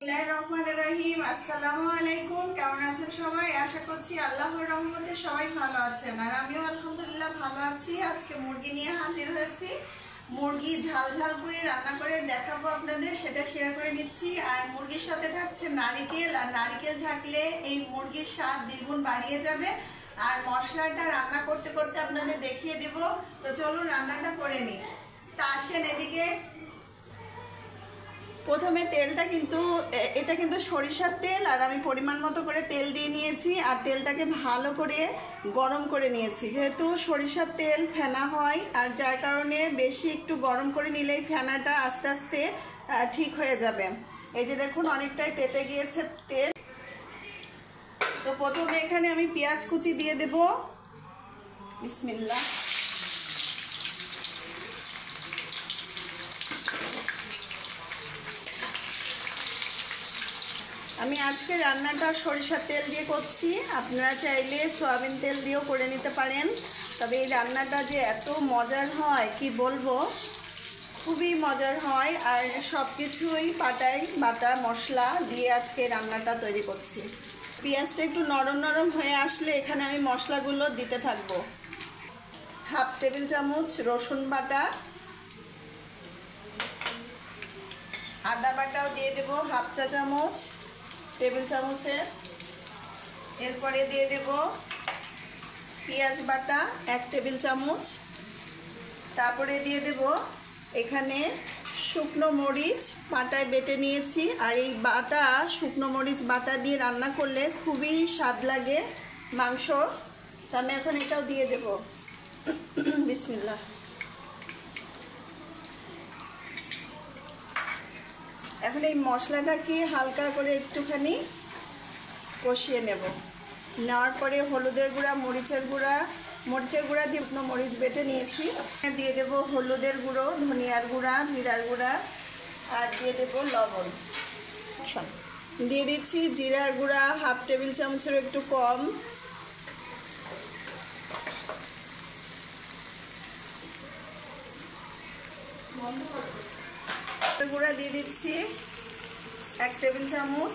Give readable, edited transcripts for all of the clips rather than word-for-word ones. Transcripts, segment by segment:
রহিম আসসালামু আলাইকুম। কেমন আছেন সবাই? আশা করছি আল্লাহর রহমতে সবাই ভালো আছেন, আর আমিও আলহামদুলিল্লাহ ভালো আছি। আজকে মুরগি নিয়ে হাজির হয়েছি। মুরগি ঝাল ঝাল করে রান্না করে দেখাবো আপনাদের, সেটা শেয়ার করে নিচ্ছি। আর মুরগির সাথে থাকছে নারিকেল, আর নারিকেল থাকলে এই মুরগির স্বাদ দ্বিগুণ বাড়িয়ে যাবে। আর মশলাটা রান্না করতে করতে আপনাদের দেখিয়ে দেব। তো চলুন রান্নাটা করে নিই। তা আসেন এদিকে। প্রথমে তেলটা কিন্তু এটা কিন্তু সরিষার তেল, আর আমি পরিমাণ মতো করে তেল দিয়ে নিয়েছি। আর তেলটাকে ভালো করে গরম করে নিয়েছি, যেহেতু সরিষার তেল ফেনা হয়, আর যার কারণে বেশি একটু গরম করে নিলেই ফেনাটা আস্তে আস্তে ঠিক হয়ে যাবে। এই যে দেখুন অনেকটাই তেতে গিয়েছে তেল। তো প্রথমে এখানে আমি পেঁয়াজ কুচি দিয়ে দেব। বিসমিল্লাহ। আমি আজকে রান্নাটা সরিষার তেল দিয়ে করছি, আপনারা চাইলে সয়াবিন তেল দিয়েও করে নিতে পারেন। তবে এই রান্নাটা যে এত মজার হয় কি বলবো, খুবই মজার হয়। আর সব কিছুই বাটা মশলা দিয়ে আজকে রান্নাটা তৈরি করছি। পেঁয়াজটা একটু নরম নরম হয়ে আসলে এখানে আমি মশলাগুলো দিতে থাকবো। হাফ টেবিল চামচ রসুন বাটা, আদা বাটাও দিয়ে দেবো হাফ চা চামচ টেবিল চামচে। এরপরে দিয়ে দেব পেঁয়াজ বাটা 1 টেবিল চামচ। তারপরে দিয়ে দেব এখানে শুকনো মরিচ বাটায় বেটে নিয়েছি। আর এই বাটা শুকনো মরিচ বাটা দিয়ে রান্না করলে খুবই স্বাদ লাগে মাংস। তো আমি এখন এটাও দিয়ে দেব। বিসমিল্লাহ। এখন এই মশলাটাকে হালকা করে একটুখানি কষিয়ে নেওয়ার পরে হলুদের গুঁড়া, মরিচের গুঁড়া দিয়ে শুকনো মরিচ বেটে নিয়েছি, দিয়ে দেব হলুদের গুঁড়ো, ধনিয়ার গুঁড়া, জিরার গুঁড়া, আর দিয়ে দেব লবণ। দিয়ে দিচ্ছি জিরার গুঁড়া হাফ টেবিল চামচের একটু কম। গুঁড়া দিয়ে দিচ্ছি 1 টেবিল চামচ।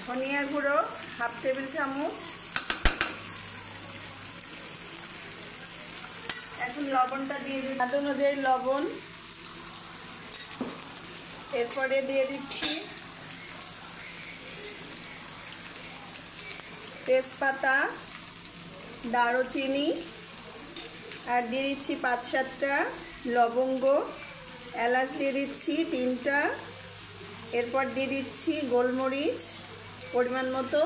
ধনিয়া গুঁড়ো হাফ টেবিল চামচ। এখন লবণটা দিয়ে দিচ্ছি স্বাদ অনুযায়ী লবণ। এরপরে দিয়ে দিচ্ছি তেজপাতা, দারুচিনি, আর দিয়ে দিচ্ছি 5-7টা লবঙ্গ, এলাচ দিয়ে দিচ্ছি 3টা। এরপর দিয়ে দিচ্ছি গোলমরিচ পরিমাণ মতো।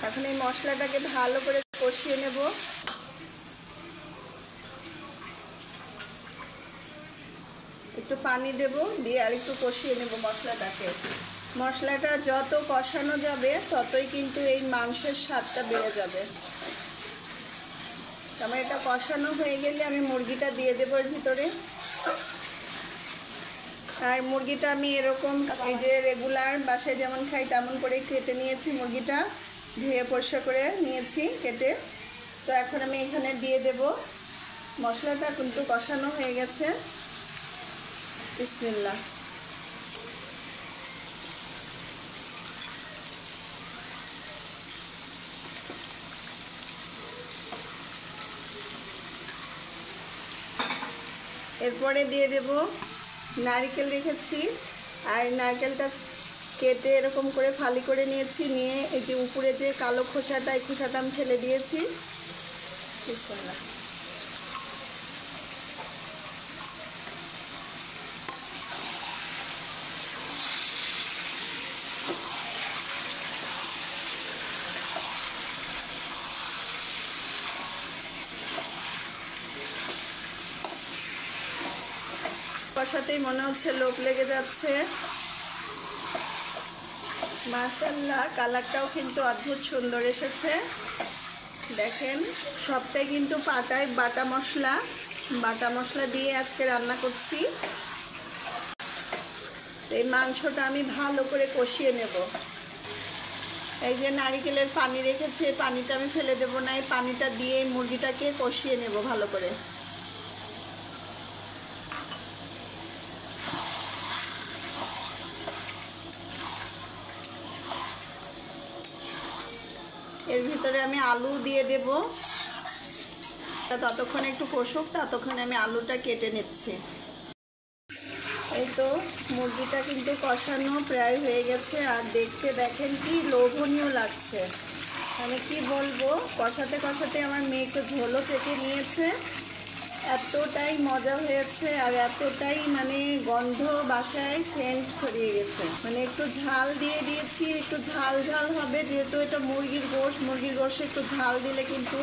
এখন এই মশলাটাকে ভালো করে কষিয়ে নেব। একটু পানি দেব, দিয়ে আর একটু কষিয়ে নেব মশলাটাকে। মশলাটা যত কষানো যাবে ততই কিন্তু এই মাংসের স্বাদটা বেড়ে যাবে। আমার এটা কষানো হয়ে গেলে আমি মুরগিটা দিয়ে দেবো এর ভিতরে। আর মুরগিটা আমি এরকম এই যে রেগুলার বাসায় যেমন খাই তেমন করে কেটে নিয়েছি। মুরগিটা ধুয়ে পরিষ্কার করে নিয়েছি কেটে। তো এখন আমি এখানে দিয়ে দেব। মশলাটা কিন্তু কষানো হয়ে গেছে। বিসমিল্লাহ। এরপরে দিয়ে দেব নারকেল রেখেছি, আর নারকেলটা কেটে এরকম করে ফালি করে নিয়েছি। নিয়ে এই যে উপরে যে কালো খোসাটা, এই খোসাটা আমি ফেলে দিয়েছি। বিসমিল্লাহ। কষাতেই মনে হচ্ছে লোভ লেগে যাচ্ছে। মাশাআল্লাহ, কালারটাও কিন্তু অদ্ভুত সুন্দর এসেছে। দেখেন সবটাই কিন্তু বাটা মশলা দিয়ে আজকে রান্না করছি। এই মাংসটা আমি ভালো করে কষিয়ে নেব। এই যে নারকেলের পানি রেখেছি, এই পানিটা আমি ফেলে দেবো না। এই পানিটা দিয়ে মুরগিটাকে কষিয়ে নেব ভালো করে। ভিতরে আমি আলু দিয়ে দেব। ততক্ষণ একটু কষুক, ততক্ষণ আমি আলুটা কেটে নিচ্ছি। এই তো মুরগিটা কিন্তু কষানো প্রায় হয়ে গেছে, আর দেখতে দেখেন কি লোভনীয় লাগছে। মানে কি বলবো, কষাতে কষাতে আমার মেয়ে একটু ঝোলও চেটে নিয়েছে। এতটাই মজা হয়েছে, আর এতটাই মানে গন্ধ বাসায় সেন্ট ছড়িয়ে গেছে। মানে একটু ঝাল দিয়ে দিয়েছি, একটু ঝাল ঝাল হবে, যেহেতু এটা মুরগির গোশে একটু ঝাল দিলে কিন্তু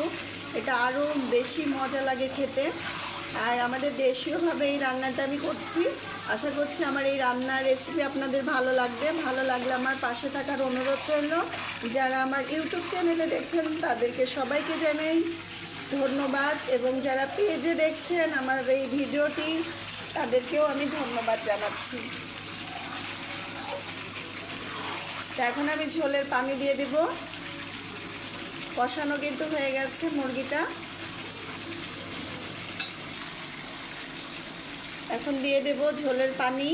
এটা আরও বেশি মজা লাগে খেতে। আর আমাদের দেশীয়ভাবে এই রান্নাটা আমি করছি। আশা করছি আমার এই রান্নার রেসিপি আপনাদের ভালো লাগবে। ভালো লাগলে আমার পাশে থাকার অনুরোধ রইল। যারা আমার ইউটিউব চ্যানেলে দেখছেন তাদেরকে সবাইকে জানাই ধন্যবাদ, এবং যারা পেজে দেখছেন আমার এই ভিডিওটি তাদেরকেও আমি ধন্যবাদ জানাচ্ছি। তো এখন আমি ঝোলের পানি দিয়ে দিব। কষানো কিন্তু হয়ে গেছে মুরগিটা। এখন দিয়ে দেব ঝোলের পানি।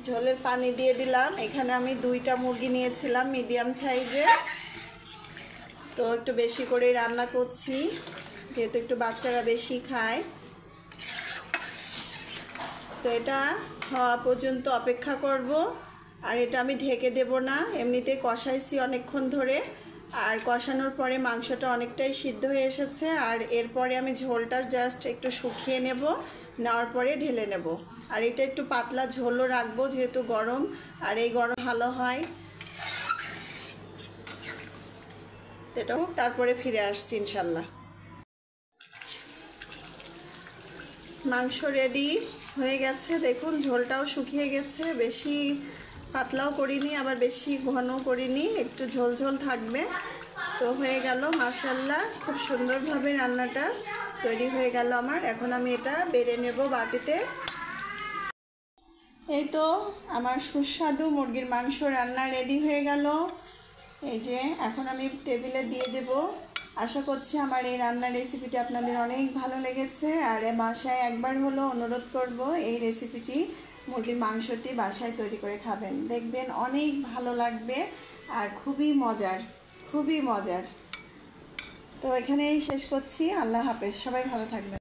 ঝোলের পানি দিয়ে দিলাম। এখানে আমি 2টা মুরগি নিয়েছিলাম মিডিয়াম সাইজের, তো একটু বেশি করে রান্না করছি যেহেতু একটু বাচ্চারা বেশি খায়। তো এটা হওয়া পর্যন্ত অপেক্ষা করব। আর এটা আমি ঢেকে দেব না, এমনিতে কষাইছি অনেকক্ষণ ধরে, আর কষানোর পরে মাংসটা অনেকটাই সিদ্ধ হয়ে এসেছে। আর এরপরে আমি ঝোলটা জাস্ট একটু শুকিয়ে নেওয়ার পরে ঢেলে নেব। আর এটা একটু পাতলা ঝোলও রাখবো যেহেতু গরম, আর এই গরম ভালো হয়। এটা হোক, তারপরে ফিরে আসছি ইনশাল্লাহ। মাংস রেডি হয়ে গেছে, দেখুন ঝোলটাও শুকিয়ে গেছে। বেশি পাতলাও করিনি, আবার বেশি ঘনও করিনি, একটু ঝোল ঝোল থাকবে। তো হয়ে গেল মাশাআল্লাহ, খুব সুন্দরভাবে রান্নাটা তৈরি হয়ে গেল আমার। এখন আমি এটা বেড়ে নেব বাটিতে। এই তো আমার সুস্বাদু মুরগির মাংস রান্না রেডি হয়ে গেল। এই যে এখন আমি টেবিলে দিয়ে দেব। আশা করছি আমার এই রান্নার রেসিপিটি আপনাদের অনেক ভালো লেগেছে। আর বাসায় একবার হলো অনুরোধ করব এই রেসিপিটি, মুরগির মাংসটি বাসায় তৈরি করে খাবেন, দেখবেন অনেক ভালো লাগবে আর খুবই মজার, খুবই মজার। তো এখানেই শেষ করছি। আল্লাহ হাফেজ, সবাই ভালো থাকবেন।